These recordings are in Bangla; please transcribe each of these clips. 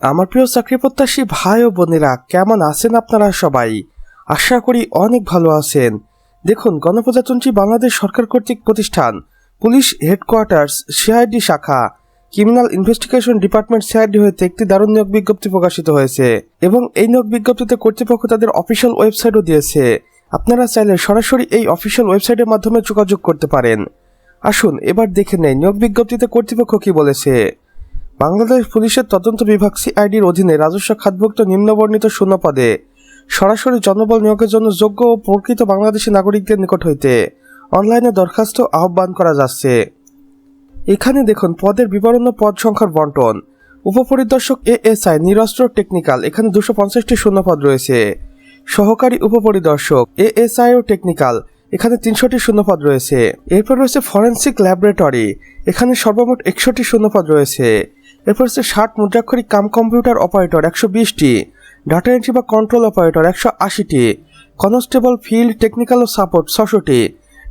আমার প্রিয় চাকরি প্রত্যাশী ভাই ও বোনেরা, কেমন আছেন আপনারা সবাই? আশা করি অনেক ভালো আছেন। দেখুন, গণপ্রজাতন্ত্রী বাংলাদেশ সরকার কর্তৃক প্রতিষ্ঠান পুলিশ হেডকোয়ার্টার্স সিআইডি শাখা ক্রিমিনাল ইনভেস্টিগেশন ডিপার্টমেন্ট সিআইডি হতে একটি দারুণ নিয়োগ বিজ্ঞপ্তি প্রকাশিত হয়েছে এবং এই নিয়োগ বিজ্ঞপ্তিতে কর্তৃপক্ষ তাদের অফিসিয়াল ওয়েবসাইটও দিয়েছে। আপনারা চাইলে সরাসরি এই অফিসিয়াল ওয়েবসাইটের মাধ্যমে যোগাযোগ করতে পারেন। আসুন এবার দেখে নেই নিয়োগ বিজ্ঞপ্তিতে কর্তৃপক্ষ কি বলেছে। বাংলাদেশ পুলিশের তদন্ত বিভাগ সিআইডির অধীনে রাজস্ব খাতভুক্ত নিম্নবর্ণিত শূন্যপদে সরাসরি জনবল নিয়োগের জন্য যোগ্য ও প্রকৃত বাংলাদেশী নাগরিকদের নিকট হইতে অনলাইনে দরখাস্ত আহ্বান করা যাচ্ছে। এখানে দেখুন পদের বিবরণ ও পদ সংখ্যার বন্টন। উপপরিদর্শক এএসআই নিরস্ত্র টেকনিক্যাল, এখানে 250টি শূন্যপদ রয়েছে। সহকারী উপপরিদর্শক এএসআই ও টেকনিক্যাল, এখানে 300টি শূন্যপদ রয়েছে। এরপর রয়েছে ফরেন্সিক ল্যাবরেটরি, এখানে সর্বমোট 61টি শূন্যপদ রয়েছে। এরপর হচ্ছে 60 মুদ্রাক্ষরিক কাম কম্পিউটার অপারেটর 120টি, ডাটা এন্ট্রি বা কন্ট্রোল অপারেটর 180টি, কনস্টেবল ফিল্ড টেকনিক্যাল ও সাপোর্ট 600টি,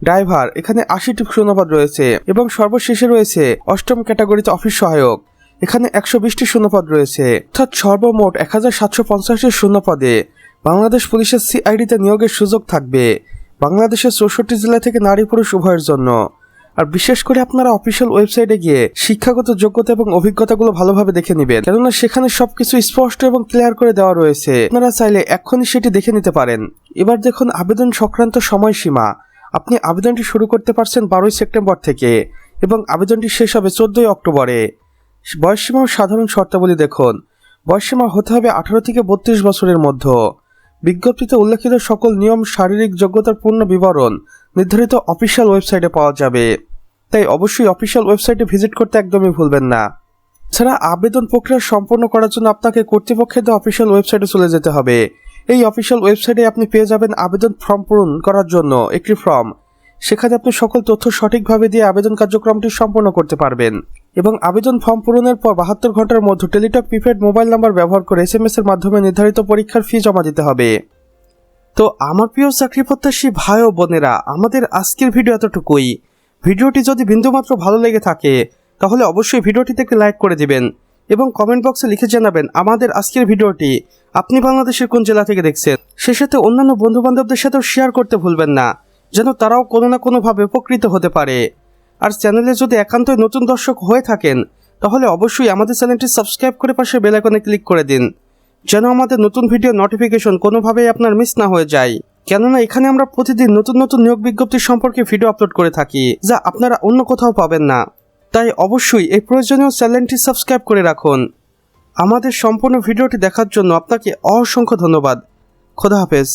ড্রাইভার এখানে 80টি শূন্যপদ রয়েছে এবং সর্বশেষে রয়েছে 8ম ক্যাটাগরিতে অফিস সহায়ক, এখানে 120টি শূন্যপদ রয়েছে। অর্থাৎ সর্বমোট 1750টি শূন্যপদে বাংলাদেশ পুলিশের সিআইডিতে নিয়োগের সুযোগ থাকবে বাংলাদেশের 64 জেলা থেকে নারী পুরুষ উভয়ের জন্য। আর বিশেষ করে আপনারা অফিসিয়াল ওয়েবসাইটে গিয়ে শিক্ষাগত যোগ্যতা এবং অভিজ্ঞতাগুলো ভালোভাবে দেখে নেবেন, কেননা সেখানে সবকিছু স্পষ্ট এবং ক্লিয়ার করে দেওয়া রয়েছে। আপনারা চাইলে এখনই সেটি দেখে নিতে পারেন। এবার দেখুন আবেদন সংক্রান্ত সময়সীমা। আপনি আবেদনটি শুরু করতে পারছেন 12ই সেপ্টেম্বর থেকে এবং আবেদনটি শেষ হবে 14ই অক্টোবরে। বয়সসীমা ও সাধারণ শর্তাবলী দেখুন। বয়সসীমা হতে হবে 18 থেকে 32 বছরের মধ্যে। বিজ্ঞপ্তিতে উল্লেখিত সকল নিয়ম শারীরিক যোগ্যতার পূর্ণ বিবরণ নির্ধারিত অফিসিয়াল ওয়েবসাইটে পাওয়া যাবে, তাই অবশ্যই অফিসিয়াল ওয়েবসাইটে ভিজিট করতে একদমই ভুলবেন না। এছাড়া আবেদন প্রক্রিয়া সম্পন্ন করার জন্য আপনাকে কর্তৃপক্ষের দেওয়া অফিসিয়াল ওয়েবসাইটে চলে যেতে হবে। এই অফিসিয়াল ওয়েবসাইটে আপনি পেয়ে যাবেন আবেদন ফর্ম পূরণ করার জন্য একটি ফর্ম। সেখানে আপনি সকল তথ্য সঠিকভাবে দিয়ে আবেদন কার্যক্রমটি সম্পন্ন করতে পারবেন এবং আবেদন ফর্ম পূরণের পর 72 ঘন্টার মধ্যে টেলিটক প্রিপেড মোবাইল নাম্বার ব্যবহার করে SMS এর মাধ্যমে নির্ধারিত পরীক্ষার ফি জমা দিতে হবে। তো আমার প্রিয় চাকরি প্রত্যাশী ভাই ও বোনেরা, আমাদের আজকের ভিডিও এতটুকুই। ভিডিওটি যদি বিন্দুমাত্র ভালো লেগে থাকে তাহলে অবশ্যই ভিডিওটিতে একটি লাইক করে দিবেন এবং কমেন্ট বক্সে লিখে জানাবেন আমাদের আজকের ভিডিওটি আপনি বাংলাদেশের কোন জেলা থেকে দেখছেন। সে সাথে অন্যান্য বন্ধুবান্ধবদের সাথেও শেয়ার করতে ভুলবেন না, যেন তারাও কোনো না কোনোভাবে উপকৃত হতে পারে। আর চ্যানেলে যদি একান্তই নতুন দর্শক হয়ে থাকেন তাহলে অবশ্যই আমাদের চ্যানেলটি সাবস্ক্রাইব করে পাশে বেল আইকনে ক্লিক করে দিন, যেন আমাদের নতুন ভিডিও নোটিফিকেশন কোনোভাবেই আপনার মিস না হয়ে যায়। কেননা এখানে আমরা প্রতিদিন নতুন নতুন নিয়োগ বিজ্ঞপ্তি সম্পর্কে ভিডিও আপলোড করে থাকি, যা আপনারা অন্য কোথাও পাবেন না। তাই অবশ্যই এই প্রয়োজনীয় চ্যানেলটি সাবস্ক্রাইব করে রাখুন। আমাদের সম্পূর্ণ ভিডিওটি দেখার জন্য আপনাকে অসংখ্য ধন্যবাদ। খোদা হাফেজ।